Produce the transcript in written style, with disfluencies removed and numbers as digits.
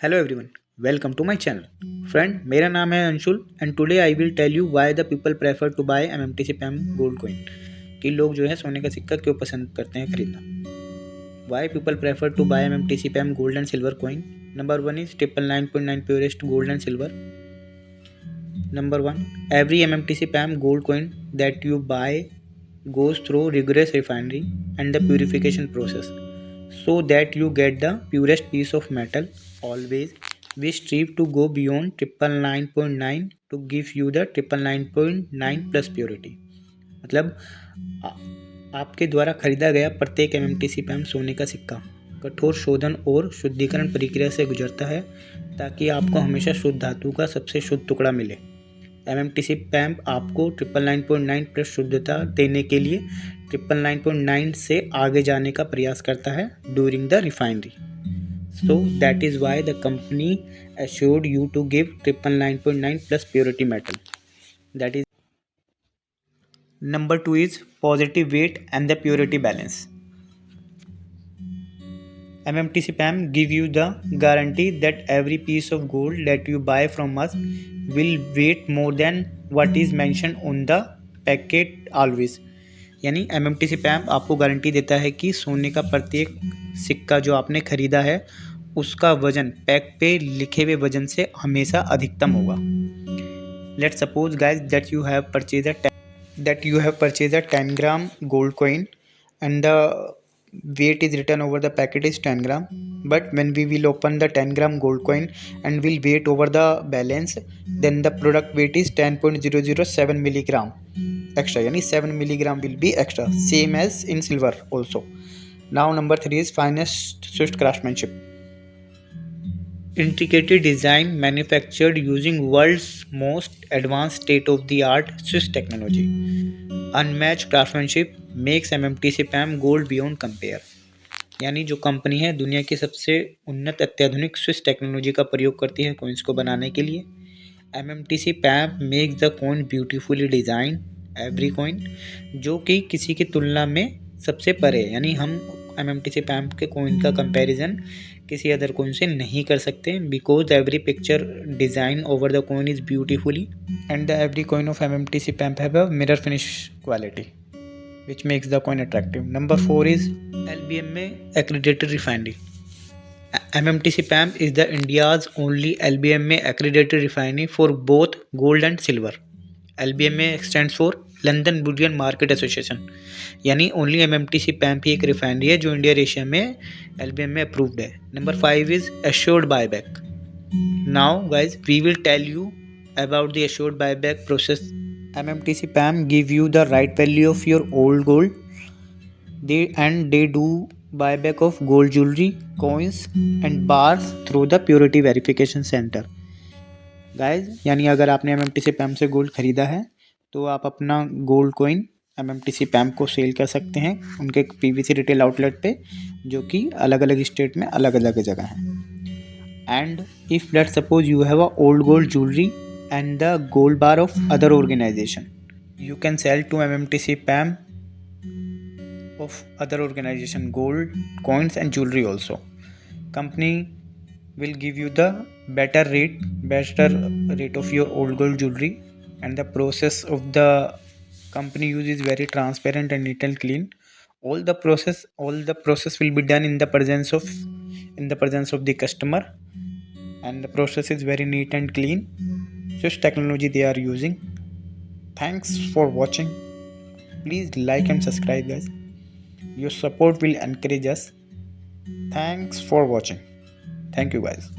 Hello everyone, welcome to my channel. Friend, मेरा नाम है Anshul and today I will tell you why the people prefer to buy MMTC PAM gold coin. कि लोग जो है सोने का सिक्का क्यों पसंद करते हैं खरीदना। Why people prefer to buy MMTC PAM gold and silver coin. Number one is 999.9 purest gold and silver. Number one, every MMTC PAM gold coin that you buy goes through rigorous refinery and the purification process so that you get the purest piece of metal. Always we strive to go beyond 999.9 to give you the 999.9 plus purity. मतलब आपके द्वारा खरीदा गया प्रत्येक MMTC पैम सोने का सिक्का कठोर शोधन और शुद्धिकरण प्रक्रिया से गुजरता है ताकि आपको हमेशा शुद्ध धातु का सबसे शुद्ध टुकड़ा मिले। एमएमटीसी पैम्प आपको 999.9 प्लस शुद्धता देने के लिए 999.9 से आगे जाने का प्रयास करता है during the refinery. So that is why the company assured you to give 999.9 plus purity metal. That is number 2 is positive weight and the purity balance. MMTC PAM give you the guarantee that every piece of gold that you buy from us will weight more than what is mentioned on the packet always. यानी MMTC PAM आपको guarantee देता है कि सोने का प्रत्येक सिक्का जो आपने खरीदा है उसका वजन पैक पे लिखे हुए वजन से हमेशा अधिकतम होगा। Let's suppose guys that you have purchase a 10 gram gold coin and the weight is written over the packet is 10 gram, but when we will open the 10 gram gold coin and will weight over the balance, then the product weight is 10.007 milligram extra, yani 7 milligram will be extra, same as in silver also. Now number 3 is finest Swiss craftsmanship. Intricately designed, manufactured using world's most advanced state-of-the-art Swiss technology. Unmatched craftsmanship makes MMTC PAM gold beyond compare. यानी जो company है दुनिया की सबसे उन्नत अत्याधुनिक Swiss technology का प्रयोग करती है कॉइन्स को बनाने के लिए। MMTC PAM makes the coin beautifully design every coin, जो कि किसी की तुलना में सबसे परे, यानी हम MMTC PAM के कॉइन का कंपैरिजन किसी अदर कॉइन से नहीं कर सकते because every picture design over the coin is beautifully and the every coin of MMTC PAM have a mirror finish quality which makes the coin attractive. Number 4 is LBMA accredited refinery. MMTC PAM is the India's only LBMA accredited refinery for both gold and silver. LBMA stands for London Bullion Market Association. यानी only MMTC PAM ही एक refinery है जो India और Asia में LBMA approved है। Number 5 is assured buyback. Now guys, we will tell you about the assured buyback process. MMTC PAM give you the right value of your old gold. They do buyback of gold jewelry, coins and bars through the purity verification center. Guys, यानी अगर आपने MMTC PAM से gold खरीदा है तो आप अपना gold coin MMTC PAM को सेल कर सकते हैं उनके PVC रिटेल आउटलेट पे, जो कि अलग अलग स्टेट में अलग अलग जगह हैं। And if let's suppose you have a old gold jewellery and the gold bar of other organization, you can sell to MMTC PAM of other organization gold coins and jewelry also. Company will give you the better rate of your old gold jewelry, and the process of the company use is very transparent and neat and clean. All the process will be done in the presence of the customer, and the process is very neat and clean. Just technology they are using. Thanks for watching. Please like and subscribe guys. Your support will encourage us. Thanks for watching. Thank you guys.